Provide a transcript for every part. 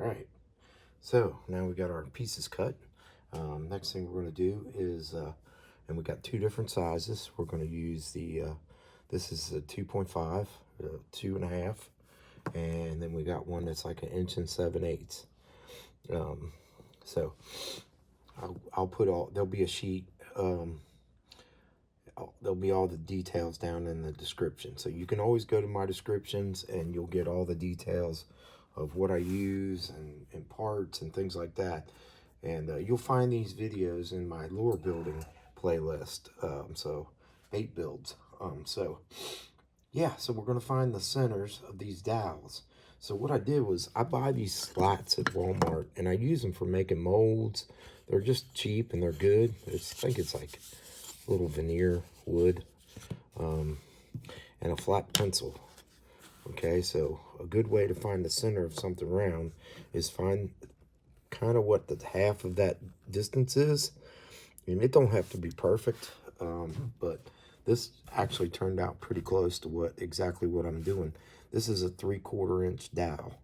All right, so now we got our pieces cut. Next thing we're going to do is, and we got two different sizes. We're going to use the, this is a 2.5, 2.5, and then we got one that's like 1 7/8 inches. So I'll put all, there'll be a sheet, there'll be all the details down in the description. So you can always go to my descriptions and you'll get all the details of what I use and parts and things like that. And you'll find these videos in my lure building playlist. So 8 builds. So yeah, so we're going to find the centers of these dowels. So what I did was I buy these slats at Walmart and I use them for making molds. They're just cheap and they're good. I think it's like a little veneer wood, and a flat pencil. Okay, so a good way to find the center of something round is find kind of what the half of that distance is. And it don't have to be perfect, but this actually turned out pretty close to exactly what I'm doing. This is a 3/4 inch dowel.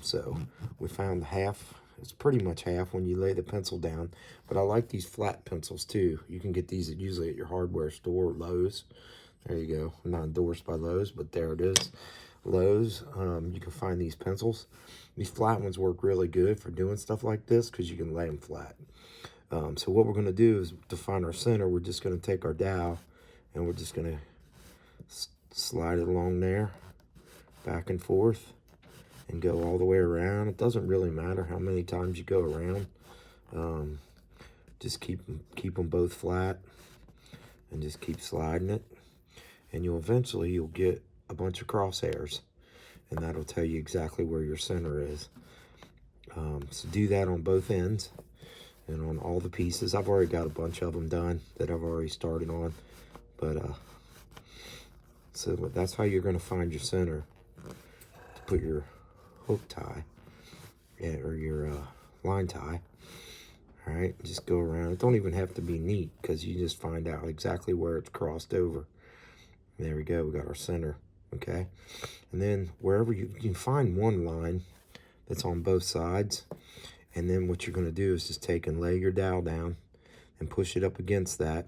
So we found half. It's pretty much half when you lay the pencil down, but I like these flat pencils too. You can get these usually at your hardware store, Lowe's. There you go. I'm not endorsed by Lowe's, but there it is. Lowe's, you can find these pencils. These flat ones work really good for doing stuff like this because you can lay them flat. So what we're going to do is to find our center, we're just going to take our dowel and we're just going to slide it along there, back and forth, and go all the way around. It doesn't really matter how many times you go around. Just keep them both flat and just keep sliding it. And you'll get a bunch of crosshairs, and that'll tell you exactly where your center is. So do that on both ends and on all the pieces. I've already got a bunch of them done that I've already started on, but so that's how you're going to find your center to put your hook tie or your line tie. All right, just go around. It don't even have to be neat because you just find out exactly where it's crossed over. There we go, we got our center, okay? And then wherever you can find one line that's on both sides, and then what you're gonna do is just take and lay your dowel down and push it up against that.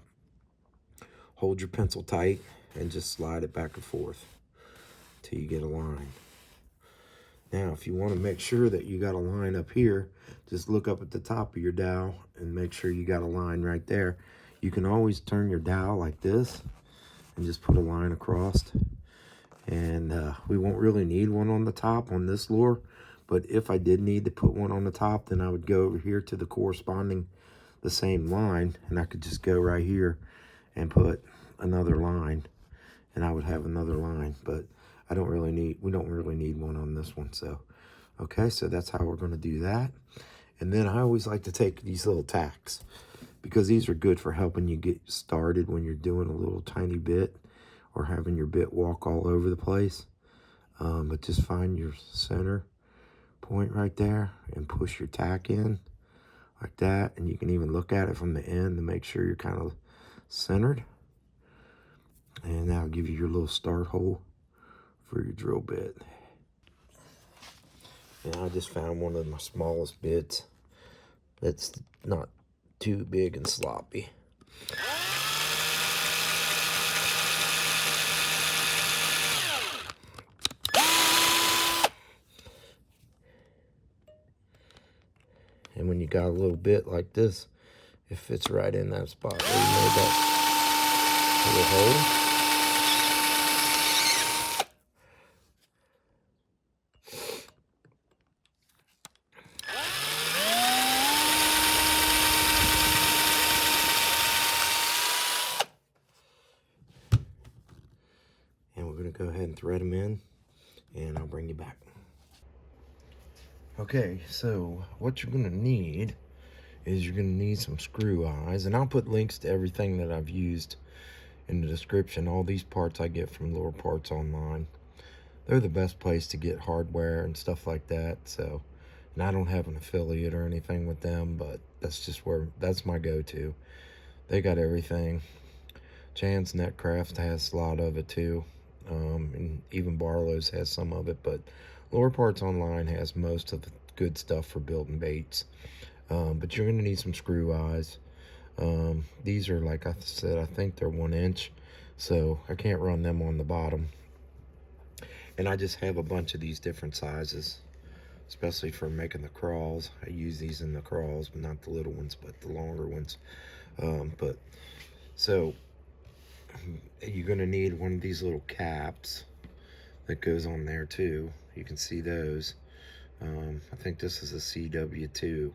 Hold your pencil tight and just slide it back and forth till you get a line. Now, if you wanna make sure that you got a line up here, just look up at the top of your dowel and make sure you got a line right there. You can always turn your dowel like this and just put a line across, and we won't really need one on the top on this lure, but if I did need to put one on the top, then I would go over here to the same line, and I could just go right here and put another line, and I would have another line. But we don't really need one on this one. So okay, so that's how we're going to do that. And then I always like to take these little tacks, because these are good for helping you get started when you're doing a little tiny bit or having your bit walk all over the place. But just find your center point right there and push your tack in like that. And you can even look at it from the end to make sure you're kind of centered. And that'll give you your little start hole for your drill bit. And I just found one of my smallest bits that's not too big and sloppy. And when you got a little bit like this, it fits right in that spot where you made that little hole. going to go ahead and thread them in, and I'll bring you back. Okay, so what you're going to need is you're going to need some screw eyes, and I'll put links to everything that I've used in the description. All these parts I get from Lure Parts Online. They're the best place to get hardware and stuff like that. So, and I don't have an affiliate or anything with them, but that's my go-to. They got everything. Chan's Netcraft has a lot of it too, and even Barlow's has some of it, but Lure Parts Online has most of the good stuff for building baits. But you're going to need some screw eyes. These are, like I said, I think they're 1 inch, so I can't run them on the bottom. And I just have a bunch of these different sizes, especially for making the crawls. I use these in the crawls, but not the little ones, but the longer ones. So you're going to need one of these little caps that goes on there too. You can see those. I think this is a CW2.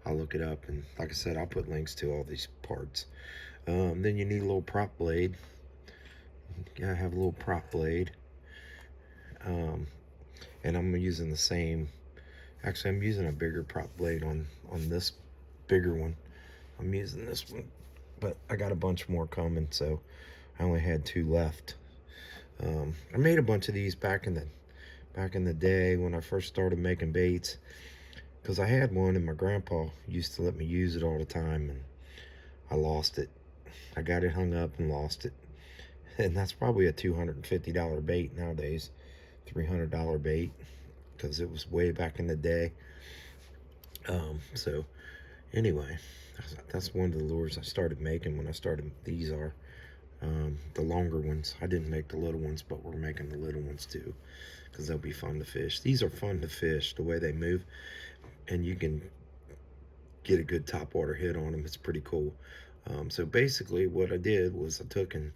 I'll look it up, and like I said, I'll put links to all these parts. Then you need a little prop blade. You gotta have a little prop blade. And I'm using the same, actually I'm using a bigger prop blade on this bigger one. I'm using this one, but I got a bunch more coming, so I only had 2 left. I made a bunch of these back in the day when I first started making baits, because I had one and my grandpa used to let me use it all the time, and I lost it. I got it hung up and lost it, and that's probably a $250 bait nowadays, $300 bait, because it was way back in the day. So anyway, that's one of the lures I started making when I started. These are the longer ones. I didn't make the little ones, but we're making the little ones too, because they'll be fun to fish. These are fun to fish, the way they move, and you can get a good topwater hit on them. It's pretty cool. So basically what I did was I took and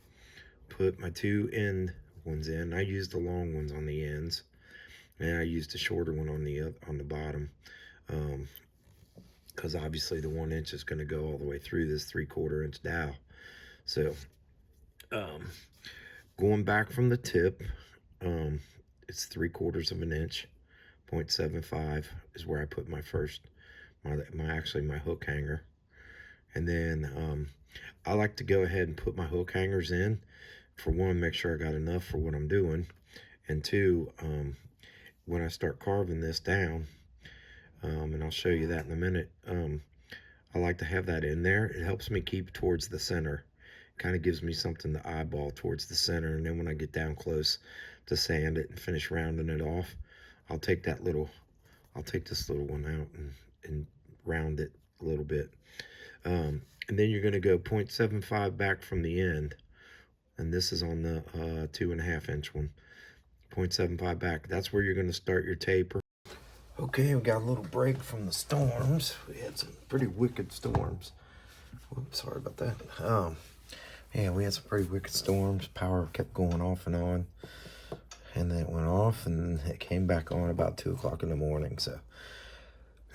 put my 2 end ones in. I used the long ones on the ends, and I used a shorter one on the bottom, because obviously the 1 inch is going to go all the way through this 3/4 inch dowel. So going back from the tip, it's 3/4 of an inch. 0.75 is where I put my my hook hanger. And then I like to go ahead and put my hook hangers in, for one, make sure I got enough for what I'm doing, and 2, when I start carving this down, and I'll show you that in a minute, I like to have that in there. It helps me keep towards the center. Kind of gives me something to eyeball towards the center, and then when I get down close to sand it and finish rounding it off, I'll take this little one out and round it a little bit. And then you're going to go 0.75 back from the end, and this is on the 2.5 inch one. 0.75 back. That's where you're going to start your taper. Okay, we got a little break from the storms. We had some pretty wicked storms. Whoops, sorry about that. Yeah, we had some pretty wicked storms. Power kept going off and on, and then it went off, and it came back on about 2 o'clock in the morning. So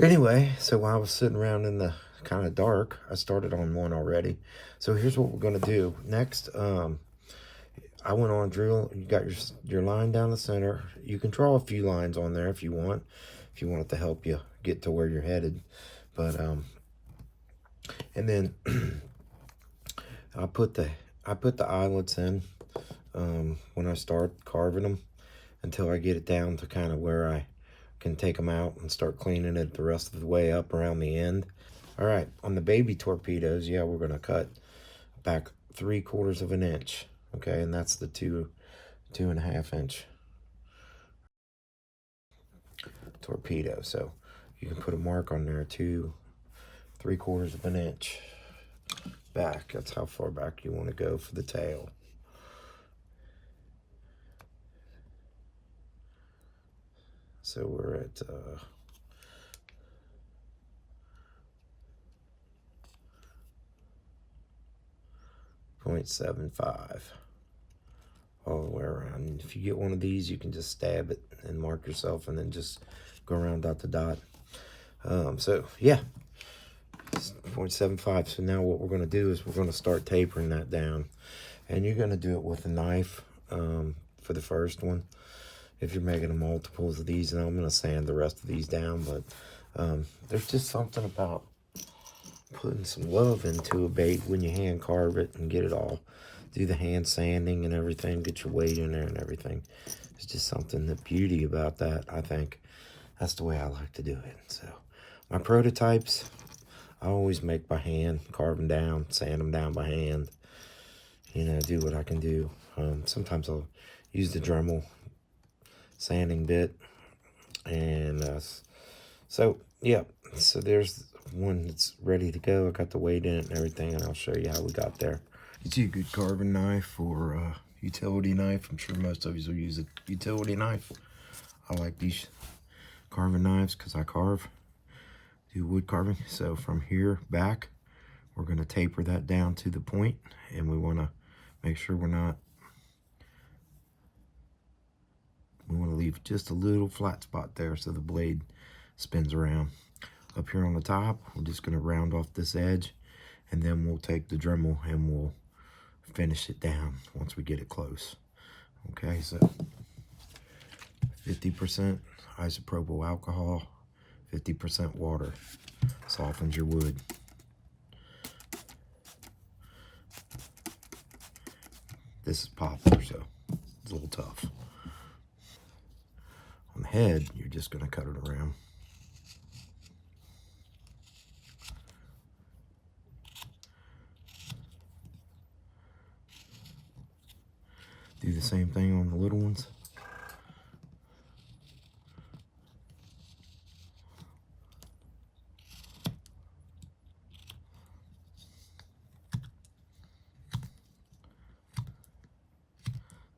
anyway, so while I was sitting around in the kind of dark, I started on one already. So here's what we're going to do next. I went on drill. You got your line down the center. You can draw a few lines on there if you want it to help you get to where you're headed. But and then I put the eyelets in when I start carving them, until I get it down to kind of where I can take them out and start cleaning it the rest of the way up around the end. All right, on the baby torpedoes, yeah, we're gonna cut back 3/4 of an inch. Okay, and that's the 2.5 inch torpedo. So you can put a mark on there, 3/4 of an inch back. That's how far back you want to go for the tail. So we're at 0.75 all the way around. And if you get one of these, you can just stab it and mark yourself, and then just go around dot to dot. So yeah, 0.75. So now what we're going to do is we're going to start tapering that down, and you're going to do it with a knife. for the first one. If you're making a multiples of these, and I'm going to sand the rest of these down, but there's just something about putting some love into a bait when you hand carve it and get it all. Do the hand sanding and everything, get your weight in there and everything. It's just something, the beauty about that, I think. That's the way I like to do it. So my prototypes, I always make by hand, carve them down, sand them down by hand. You know, do what I can do. Sometimes I'll use the Dremel sanding bit. And so, yeah. So there's one that's ready to go. I got the weight in it and everything, and I'll show you how we got there. You see a good carving knife or utility knife. I'm sure most of you will use a utility knife. I like these carving knives because I do wood carving. So from here back, we're going to taper that down to the point, and we want to make sure we want to leave just a little flat spot there so the blade spins around. Up here on the top, we're just going to round off this edge, and then we'll take the Dremel and we'll finish it down once we get it close. Okay, so 50% isopropyl alcohol, 50% water softens your wood. This is poplar, so it's a little tough. On the head, you're just going to cut it around. Do the same thing on the little ones.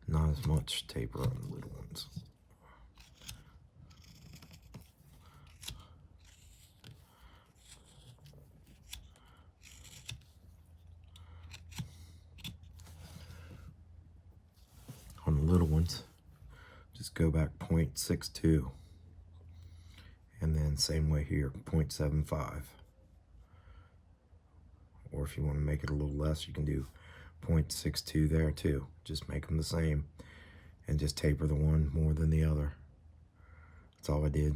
Not as much taper on the little ones. On the little ones, just go back 0.62, and then same way here, 0.75. Or if you want to make it a little less, you can do 0.62 there too. Just make them the same, and just taper the one more than the other. That's all I did.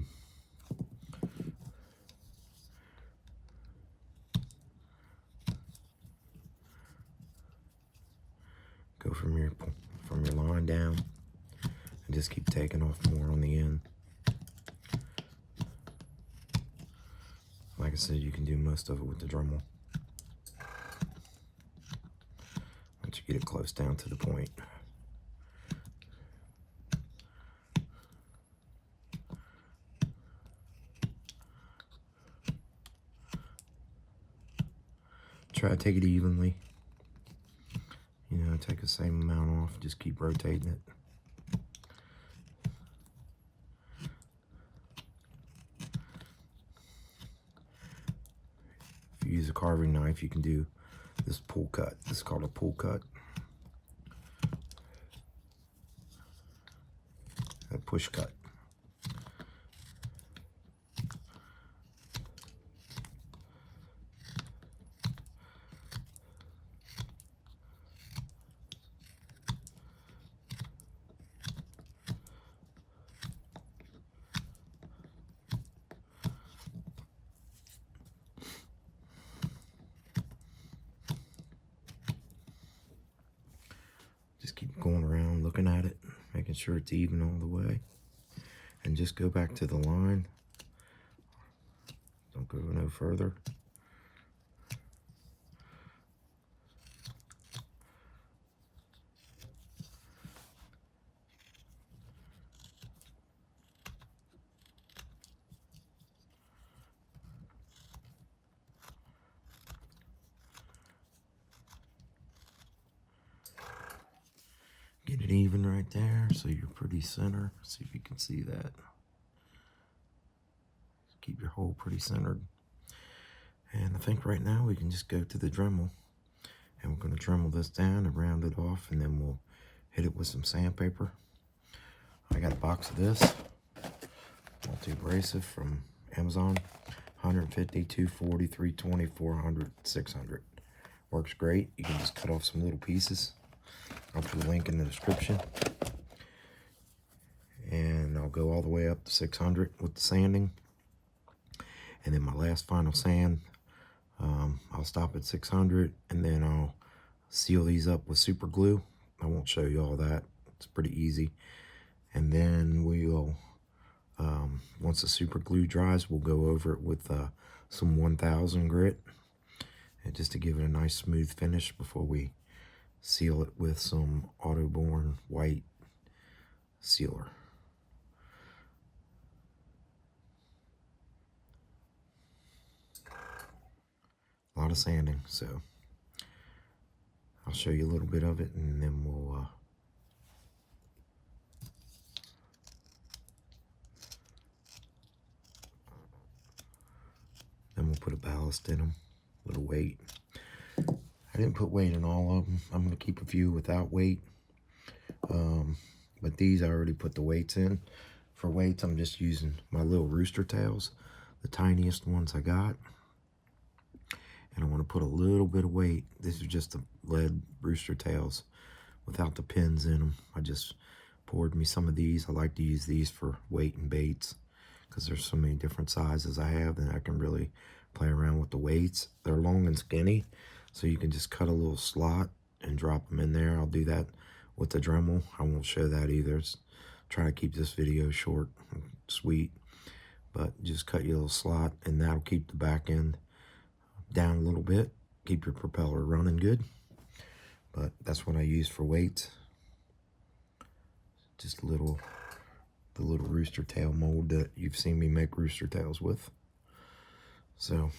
Go from your line down, and just keep taking off more on the end. Like I said, you can do most of it with the Dremel. Once you get it close down to the point. Try to take it evenly. You know, take the same amount off, just keep rotating it. If you use a carving knife, you can do this pull cut. This is called a pull cut. A push cut. Just keep going around, looking at it, making sure it's even all the way. And just go back to the line. Don't go no further. Get it even right there so you're pretty center. See if you can see that. Keep your hole pretty centered. And I think right now we can just go to the Dremel, and we're going to Dremel this down and round it off, and then we'll hit it with some sandpaper. I got a box of this multi-abrasive from Amazon, 150, 240, 320, 400, 600. Works great. You can just cut off some little pieces. I'll put a link in the description. go all the way up to 600 with the sanding. And then my last final sand, I'll stop at 600, and then I'll seal these up with super glue. I won't show you all that. It's pretty easy. And then we'll, once the super glue dries, we'll go over it with some 1000 grit, and just to give it a nice smooth finish before we seal it with some Autoborn white sealer. A lot of sanding, so I'll show you a little bit of it, and then we'll put a ballast in them, a little weight. I didn't put weight in all of them. I'm going to keep a few without weight, but these I already put the weights in. For weights, I'm just using my little rooster tails, the tiniest ones I got. And I want to put a little bit of weight. This is just the lead rooster tails without the pins in them. I just poured me some of these. I like to use these for weight and baits because there's so many different sizes I have that I can really play around with the weights. They're long and skinny, so you can just cut a little slot and drop them in there. I'll do that with the Dremel. I won't show that either. Try to keep this video short and sweet, but just cut your little slot, and that'll keep the back end down a little bit, keep your propeller running good. But that's what I use for weights. Just the little rooster tail mold that you've seen me make rooster tails with. So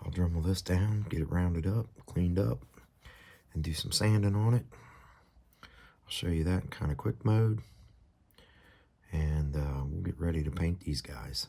I'll Dremel this down, get it rounded up, cleaned up, and do some sanding on it. I'll show you that in kind of quick mode, and we'll get ready to paint these guys.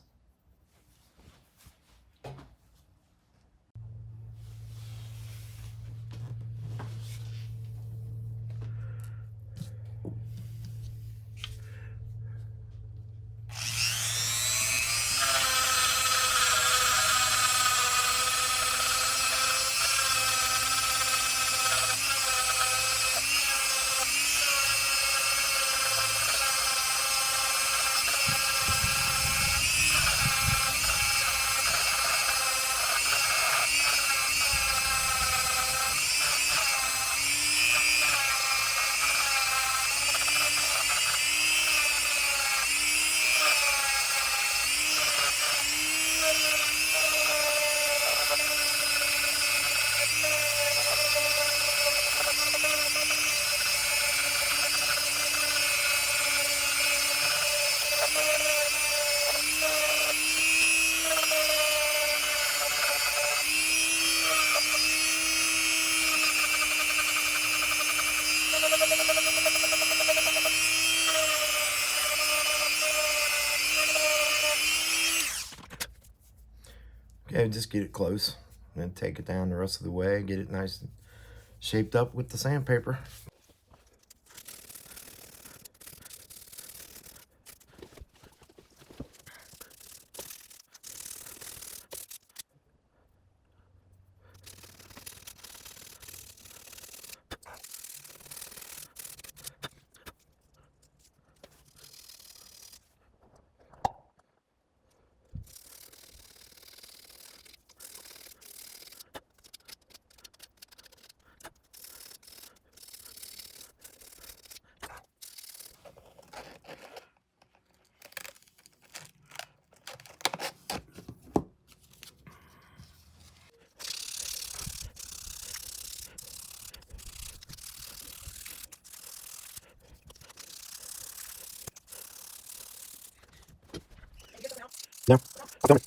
Okay, just get it close, and then take it down the rest of the way, get it nice and shaped up with the sandpaper. No, come on.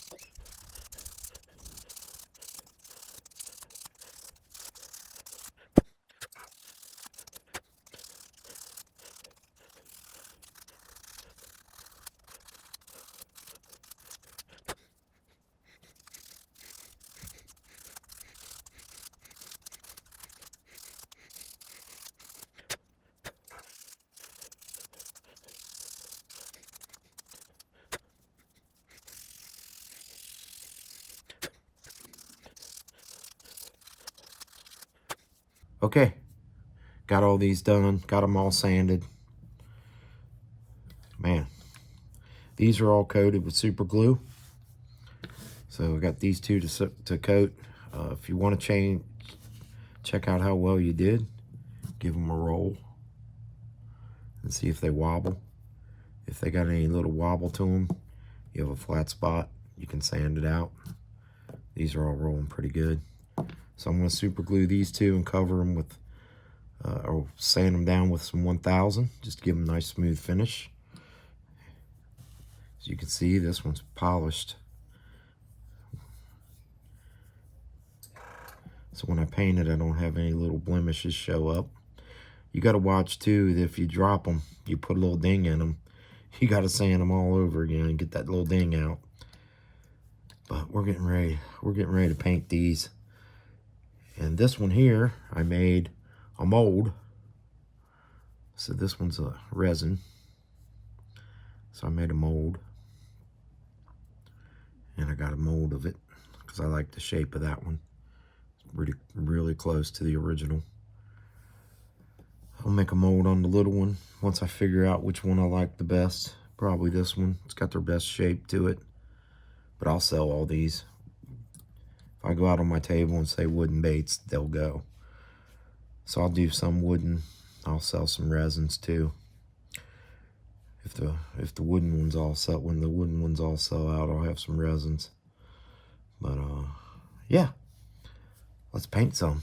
Okay, got all these done, got them all sanded. Man, These are all coated with super glue. So I got these two to coat. If you want to check out how well you did, give them a roll and see if they wobble. If they got any little wobble to them, you have a flat spot, you can sand it out. These are all rolling pretty good. So I'm going to super glue these two and cover them with, or sand them down with some 1000, just to give them a nice smooth finish. As you can see, this one's polished. So when I paint it, I don't have any little blemishes show up. You got to watch too that if you drop them, you put a little ding in them, you got to sand them all over again and get that little ding out. But we're getting ready to paint these. And this one here, I made a mold. So this one's a resin. So I made a mold. And I got a mold of it because I like the shape of that one. It's really close to the original. I'll make a mold on the little one once I figure out which one I like the best. Probably this one. It's got their best shape to it. But I'll sell all these. If I go out on my table and say wooden baits, they'll go. So I'll do some wooden. I'll sell some resins too. If the wooden ones all sell, when the wooden ones all sell out, I'll have some resins. But yeah, let's paint some.